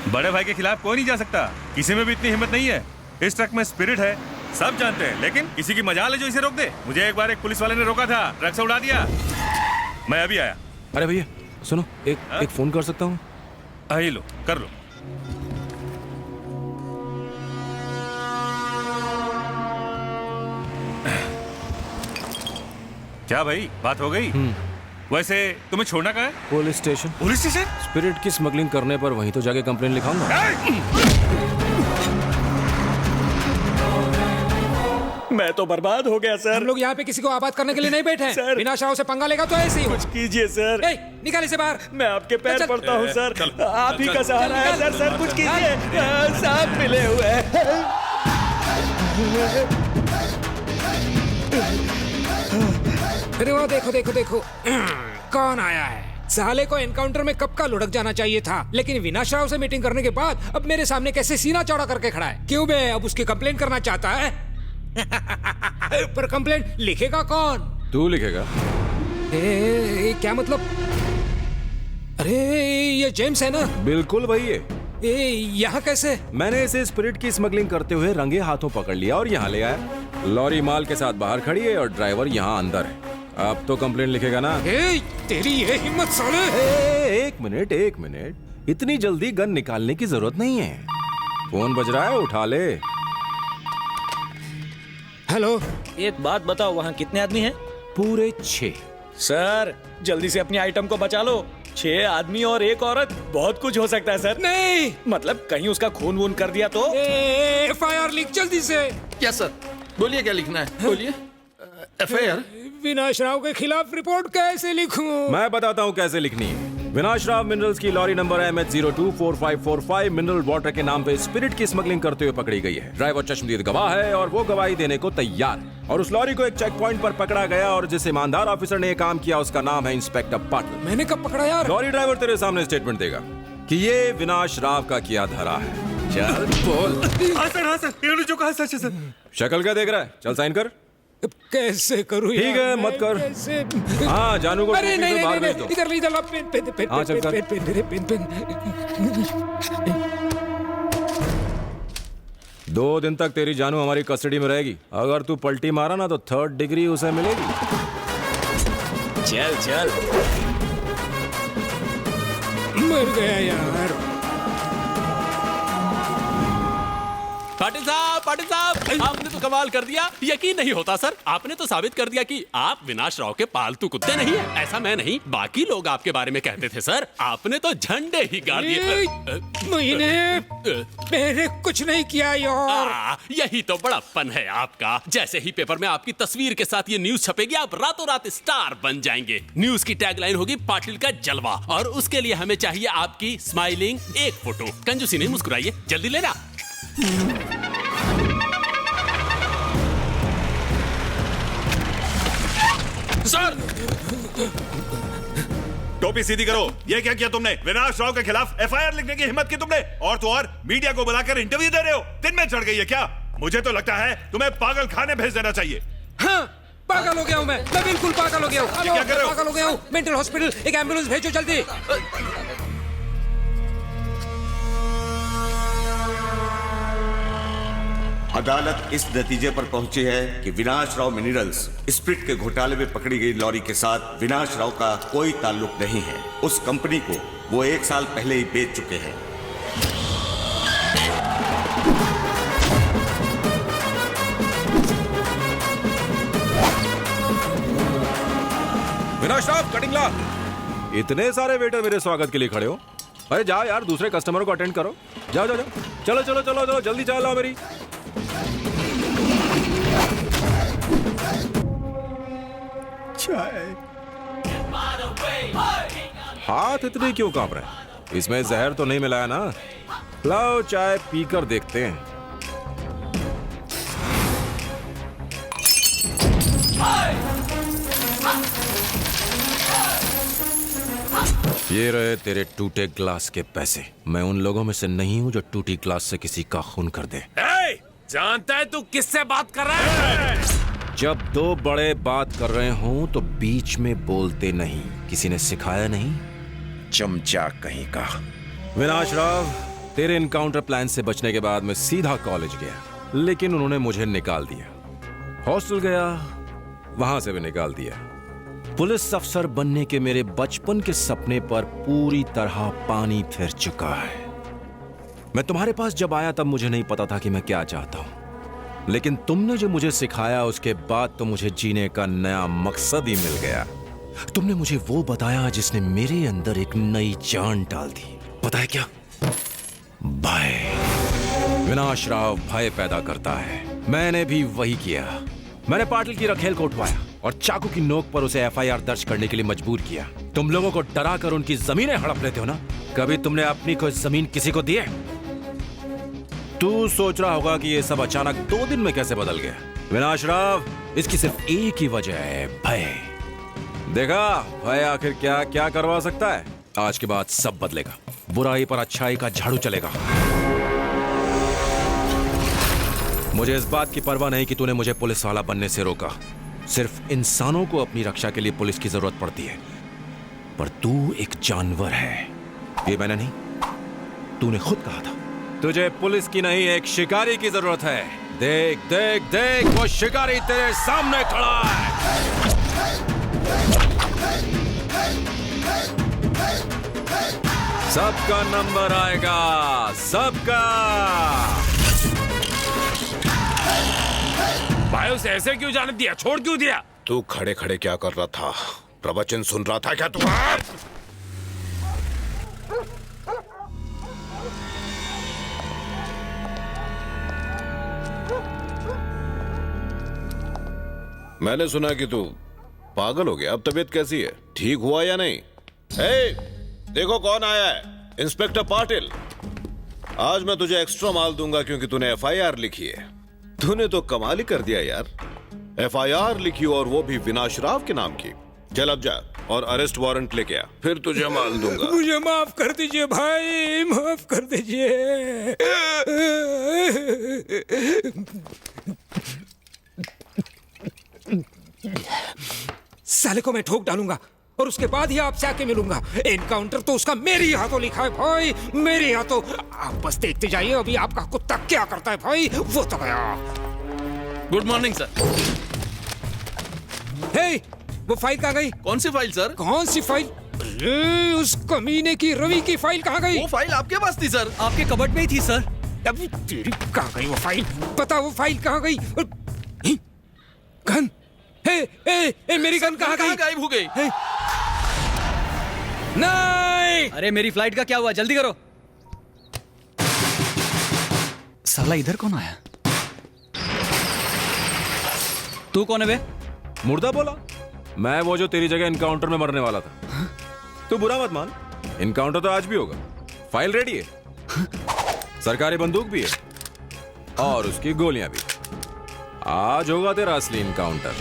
बड़े भाई के खिलाफ कोई नहीं जा सकता, किसी में भी इतनी हिम्मत नहीं है। इस ट्रक में स्पिरिट है, सब जानते हैं, लेकिन किसी की मजाल है जो इसे रोक दे। मुझे एक बार एक पुलिस वाले ने रोका था, ट्रक से उड़ा दिया। मैं अभी आया। अरे भैया सुनो, एक फोन कर सकता हूँ? ये लो, कर लो। क्या भाई, बात हो गई? वैसे तुम्हें छोड़ना कहाँ है? Police station. Police station? Spirit की स्मगलिंग करने पर वहीं तो जाके कंप्लेन लिखाऊंगा। मैं तो बर्बाद हो गया सर। हम लोग यहाँ पे किसी को आबाद करने के लिए नहीं बैठे हैं। सर। बिना शाह से पंगा लेगा तो ऐसे ही हो। कुछ कीजिए सर। निकाल इसे बाहर। मैं आपके पैर चल, पड़ता हूँ सर। चल, आप ही चल, का सहारा है सर। सर कुछ कीजिए। सांप मिले हुए हैं। अरे वो देखो देखो देखो कौन आया है। साले को एनकाउंटर में कब का लुढ़क जाना चाहिए था, लेकिन विनाश राव से मीटिंग करने के बाद अब मेरे सामने कैसे सीना चौड़ा करके खड़ा है। क्यों बे, अब उसकी कंप्लेंट करना चाहता है? पर कंप्लेंट लिखेगा कौन? तू लिखेगा। क्या मतलब? अरे ये जेम्स है ना? बिल्कुल वही है। यहाँ कैसे? मैंने इसे स्पिरिट की स्मगलिंग करते हुए रंगे हाथों पकड़ लिया और यहाँ ले आया। लॉरी माल के साथ बाहर खड़ी है और ड्राइवर यहाँ अंदर है। अब तो कंप्लेंट लिखेगा ना? तेरी ये हिम्मत साले! एक मिनट, इतनी जल्दी गन निकालने की जरूरत नहीं है। फोन बज रहा है, उठा ले। हेलो। एक बात बताओ, वहाँ कितने आदमी हैं? पूरे 6। सर जल्दी से अपनी आइटम को बचा लो। 6 आदमी और 1 औरत, बहुत कुछ हो सकता है सर। नहीं मतलब कहीं उसका खून वून कर दिया तो? FIR लिख जल्दी से। यस सर, बोलिए क्या लिखना है, बोलिए। FIR? विनाश राव के खिलाफ रिपोर्ट कैसे लिखूं? मैं बताता हूँ कैसे लिखनी है। विनाश राव मिनरल्स की lorry number MH024545 mineral water के नाम पे स्पिरिट की स्मगलिंग करते हुए पकड़ी गई है। ड्राइवर चश्मदीद गवाह है और वो गवाही देने को तैयार है। और उस लॉरी को एक चेक पॉइंट पर पकड़ा गया और जिस ईमानदार ऑफिसर ने ये काम किया उसका नाम है इंस्पेक्टर पाटिल। मैंने कब पकड़ा यार? लॉरी ड्राइवर तेरे सामने स्टेटमेंट देगा कि ये विनाश राव का किया धरा है। चल बोल। हाँ सर, इन्होंने जो कहा सच है सर। शक्ल क्या देख रहा है? चल साइन कर। कैसे करूं यार? ठीक है, मत कर। कैसे? हाँ, जानू को अरे टोपी से बाहर भेज दो। इधर ला, पेन हाँ, चल कर। पेन। 2 दिन तक तेरी जानू हमारी कस्टडी में रहेगी। अगर तू पलटी मारा ना तो 3rd डिग्री उसे मिलेगी। चल चल। मर गया यार। पाटिल साहब, आपने तो कमाल कर दिया। यकीन नहीं होता सर, आपने तो साबित कर दिया कि आप विनाश राव के पालतू कुत्ते नहीं है। ऐसा मैं नहीं, बाकी लोग आपके बारे में कहते थे सर। आपने तो झंडे ही गाड़ दिए। मैंने कुछ नहीं किया यार। यही तो बड़प्पन है आपका। जैसे ही पेपर में आपकी तस्वीर के साथ ये न्यूज छपेगी, आप रातों रात स्टार बन जाएंगे। न्यूज की टैगलाइन होगी पाटिल का जलवा, और उसके लिए हमें चाहिए आपकी स्माइलिंग एक फोटो। कंजूसी नहीं, मुस्कुराइए, जल्दी लेना। सर, टोपी सीधी करो। ये क्या किया तुमने? विनाश राव के खिलाफ FIR लिखने की हिम्मत की तुमने, और तो और मीडिया को बुलाकर इंटरव्यू दे रहे हो। दिन में चढ़ गई है क्या? मुझे तो लगता है तुम्हें पागल खाने भेज देना चाहिए। हाँ, पागल हो गया हूँ मैं बिल्कुल पागल हो गया हूँ। क्या कर रहे हो? पागल हो गया हूँ। मेंटल हॉस्पिटल, एक एम्बुलेंस भेजो जल्दी। अदालत इस नतीजे पर पहुंची है कि विनाश राव मिनरल्स स्पिरिट के घोटाले में पकड़ी गई लॉरी के साथ विनाश राव का कोई ताल्लुक नहीं है। उस कंपनी को वो 1 साल पहले ही बेच चुके हैं। विनाश राव, कटिंग ला। इतने सारे वेटर मेरे स्वागत के लिए खड़े हो। अरे जाओ यार, दूसरे कस्टमर को अटेंड करो। जाओ जाओ जाओ, चलो चलो चलो चलो, जल्दी चाल लाओ मेरी। हाथ इतने क्यों कांप रहे हैं? इसमें जहर तो नहीं मिलाया ना? लाओ चाय पीकर देखते हैं। ये रहे तेरे टूटे ग्लास के पैसे। मैं उन लोगों में से नहीं हूं जो टूटी ग्लास से किसी का खून कर दे। जानता है तू किससे बात कर रहा है? जब 2 बड़े बात कर रहे हों तो बीच में बोलते नहीं। किसी ने सिखाया नहीं? चमचा कहीं का। विनाश राव, तेरे इनकाउंटर प्लान से बचने के बाद मैं सीधा कॉलेज गया, लेकिन उन्होंने मुझे निकाल दिया। हॉस्टल गया, वहां से भी निकाल दिया। पुलिस अफसर बनने के मेरे बचपन के सपने पर पूरी तरह पानी फिर चुका है। मैं तुम्हारे पास जब आया तब मुझे नहीं पता था कि मैं क्या चाहता हूं, लेकिन तुमने जो मुझे सिखाया उसके बाद तो मुझे जीने का नया मकसद ही मिल गया। तुमने मुझे वो बताया जिसने मेरे अंदर एक नई जान डाल दी। पता है क्या? भय। विनाश राव भय पैदा करता है। मैंने भी वही किया। मैंने पाटिल की रखेल को उठवाया और चाकू की नोक पर उसे एफआईआर दर्ज करने के लिए मजबूर किया। तुम लोगों को डरा कर उनकी जमीनें हड़प लेते हो ना? कभी तुमने अपनी कोई जमीन किसी को दी है? तू सोच रहा होगा कि ये सब अचानक 2 दिन में कैसे बदल गया। विनाश राव, इसकी सिर्फ एक ही वजह है, भय। देखा भय आखिर क्या क्या करवा सकता है। आज के बाद सब बदलेगा। बुराई पर अच्छाई का झाड़ू चलेगा। मुझे इस बात की परवाह नहीं कि तूने मुझे पुलिस वाला बनने से रोका। सिर्फ इंसानों को अपनी रक्षा के लिए पुलिस की जरूरत पड़ती है, पर तू एक जानवर है। ये मैंने नहीं, तूने खुद कहा था। तुझे पुलिस की नहीं, एक शिकारी की जरूरत है। देख देख देख, वो शिकारी तेरे सामने खड़ा है। सबका नंबर आएगा, सबका। भाई उसे ऐसे क्यों जाने दिया? छोड़ क्यों दिया? तू खड़े खड़े क्या कर रहा था? प्रवचन सुन रहा था क्या तू? मैंने सुना कि तू पागल हो गया। अब तबीयत कैसी है? ठीक हुआ या नहीं? देखो कौन आया है। इंस्पेक्टर पाटिल। आज मैं तुझे एक्स्ट्रा माल दूंगा क्योंकि तूने एफआईआर लिखी है। तूने तो कमाल ही कर दिया यार। एफआईआर लिखी और वो भी विनाश राव के नाम की। चल अब जा और अरेस्ट वारंट लेके आ, फिर तुझे माल दूंगा। मुझे माफ कर दीजिए भाई, माफ कर दीजिए। साले को मैं ठोक डालूंगा और उसके बाद ही आपसे आके मिलूंगा। एनकाउंटर तो उसका मेरे हाथों लिखा है भाई, मेरे हाथों। आप बस देखते जाइए अभी आपका कुत्ता क्या करता है भाई। वो तो गया। Good morning sir. हे, वो फाइल कहाँ गई? कौन सी फाइल सर? कौन सी फाइल? अरे उस कमीने की रवि की फाइल कहाँ गई? वो फाइल आपके पास थी सर। आपके कबर्ड में ही थी सर। अभी तेरी कहाँ गई वो फाइल? बता वो फाइल कहाँ गई? गन? हे, मेरी गन कहाँ गई? गायब हो गई? नहीं! अरे मेरी फ्लाइट का क्या हुआ? जल्दी करो। साला इधर कौन आया? तू कौन है बे? मुर्दा बोला। मैं वो जो तेरी जगह इनकाउंटर में मरने वाला था। तू बुरा मत मान, इनकाउंटर तो आज भी होगा। फाइल रेडी है, सरकारी बंदूक भी है और उसकी गोलियां भी। आज होगा तेरा असली इनकाउंटर।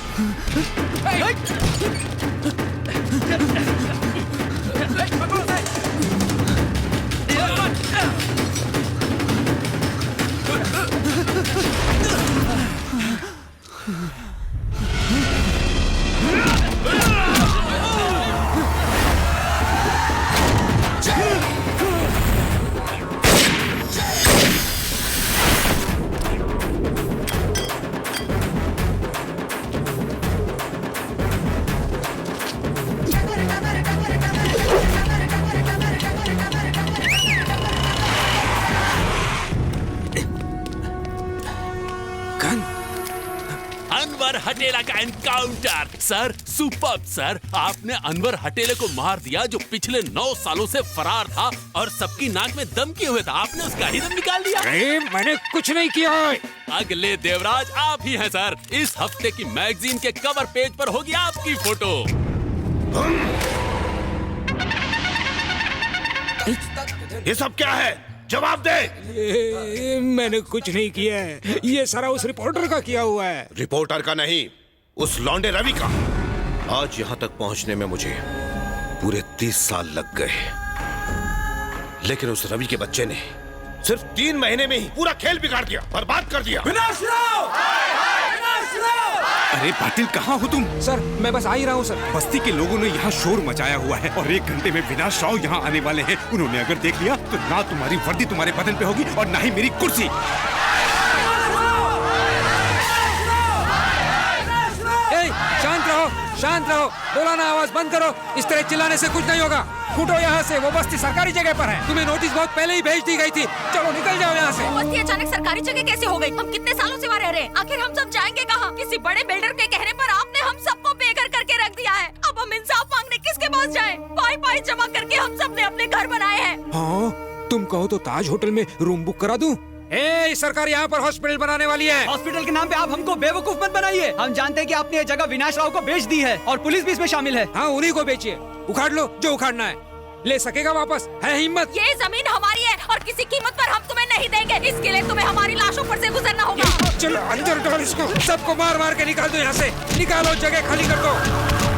अनवर हटेला का एनकाउंटर। सर सुपर्ब सर, आपने अनवर हटेले को मार दिया जो पिछले 9 सालों से फरार था और सबकी नाक में दम किए हुए था। आपने उसका ही दम निकाल दिया। अरे मैंने कुछ नहीं किया है। अगले देवराज आप ही हैं सर। इस हफ्ते की मैगजीन के कवर पेज पर होगी आपकी फोटो। ये सब क्या है? जवाब दे। मैंने कुछ नहीं किया है। ये सारा उस रिपोर्टर का किया हुआ है। रिपोर्टर का नहीं, उस लौंडे रवि का। आज यहां तक पहुंचने में मुझे पूरे 30 साल लग गए, लेकिन उस रवि के बच्चे ने सिर्फ 3 महीने में ही पूरा खेल बिगाड़ दिया, बर्बाद कर दिया। विनाश राव! विनाश राव! अरे पाटिल कहाँ हो तुम? सर मैं बस आ ही रहा हूँ सर। बस्ती के लोगों ने यहाँ शोर मचाया हुआ है और 1 घंटे में विनाश राव यहाँ आने वाले हैं। उन्होंने अगर देख लिया तो ना तुम्हारी वर्दी तुम्हारे बदन पे होगी और ना ही मेरी कुर्सी। शांत रहो, बोला ना, आवाज बंद करो। इस तरह चिल्लाने से कुछ नहीं होगा। फूटो यहाँ से, वो बस्ती सरकारी जगह पर है। तुम्हें नोटिस बहुत पहले ही भेज दी गई थी। चलो निकल जाओ यहाँ से। बस्ती अचानक सरकारी जगह कैसे हो गई? हम कितने सालों से वहाँ रह रहे हैं। आखिर हम सब जाएंगे कहाँ? किसी बड़े बिल्डर के कहने पर आपने हम सबको बेघर करके रख दिया है। अब हम इंसाफ मांगने किसके पास जाएं? पाई जमा करके हम सब ने अपने घर बनाए हैं। हाँ, तुम कहो तो ताज होटल में रूम बुक करा दूं? सरकार यहाँ पर हॉस्पिटल बनाने वाली है। हॉस्पिटल के नाम पे आप हमको बेवकूफ मत बनाइए। हम जानते हैं कि आपने ये जगह विनाश राव को बेच दी है और पुलिस भी इसमें शामिल है। हाँ, उन्हीं को बेचिए। उखाड़ लो जो उखाड़ना है। ले सकेगा वापस? है हिम्मत? ये जमीन हमारी है और किसी कीमत पर हम तुम्हें नहीं देंगे। इसके लिए तुम्हें हमारी लाशों पर से गुजरना होगा। चलो अंदर डालो इसको। सबको मार मार के निकाल दो यहाँ से। निकालो, जगह खाली कर दो।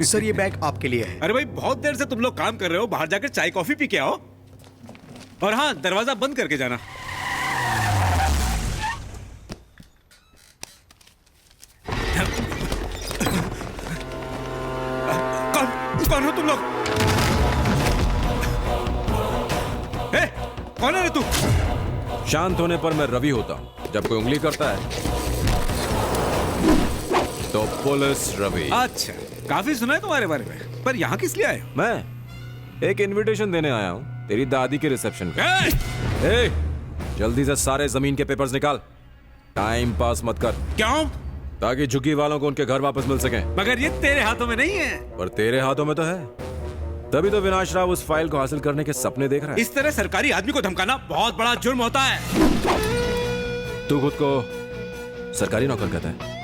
सर ये बैग आपके लिए है। अरे भाई बहुत देर से तुम लोग काम कर रहे हो, बाहर जाकर चाय कॉफी पी के आओ। और हाँ, दरवाजा बंद करके जाना। कौन हो तुम लोग? कौन है रे तू? शांत होने पर मैं रवि होता हूँ, जब कोई उंगली करता है तो पुलिस रवि। अच्छा, काफी सुना है तुम्हारे बारे में, पर यहाँ किस लिए आए हो? मैं एक इनविटेशन देने आया हूँ तेरी दादी के रिसेप्शन पे। जल्दी से सारे जमीन के पेपर्स निकाल। टाइम पास मत कर। क्यों? ताकि झुग्गी वालों को उनके घर वापस मिल सके। मगर ये तेरे हाथों में नहीं है। पर तेरे हाथों में तो है। तभी तो विनाश राव उस फाइल को हासिल करने के सपने देख रहा है। इस तरह सरकारी आदमी को धमकाना बहुत बड़ा जुर्म होता है। तू खुद को सरकारी नौकर कहता है?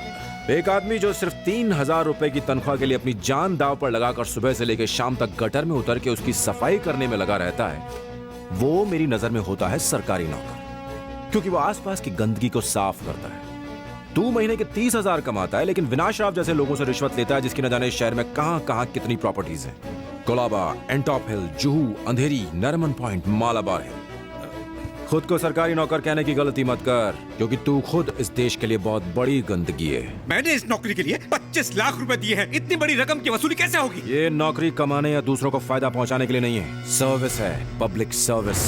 एक आदमी जो सिर्फ 3,000 रुपए की तनख्वाह के लिए अपनी जान दांव पर लगाकर सुबह से लेकर शाम तक गटर में उतर के उसकी सफाई करने में लगा रहता है, वो मेरी नजर में होता है सरकारी नौकर, क्योंकि वो आसपास की गंदगी को साफ करता है। तू महीने के 30,000 कमाता है, लेकिन विनाश राव जैसे लोगों से रिश्वत लेता है जिसकी न जाने इस शहर में कहां कहां कितनी प्रॉपर्टीज हैं। कोलाबा, एंटॉप हिल, जुहू, अंधेरी, नरमन पॉइंट, मालाबार हिल। खुद को सरकारी नौकर कहने की गलती मत कर, क्योंकि तू खुद इस देश के लिए बहुत बड़ी गंदगी है। मैंने इस नौकरी के लिए 25 लाख रुपए दिए हैं। इतनी बड़ी रकम की वसूली कैसे होगी? ये नौकरी कमाने या दूसरों को फायदा पहुंचाने के लिए नहीं है। सर्विस है, पब्लिक सर्विस।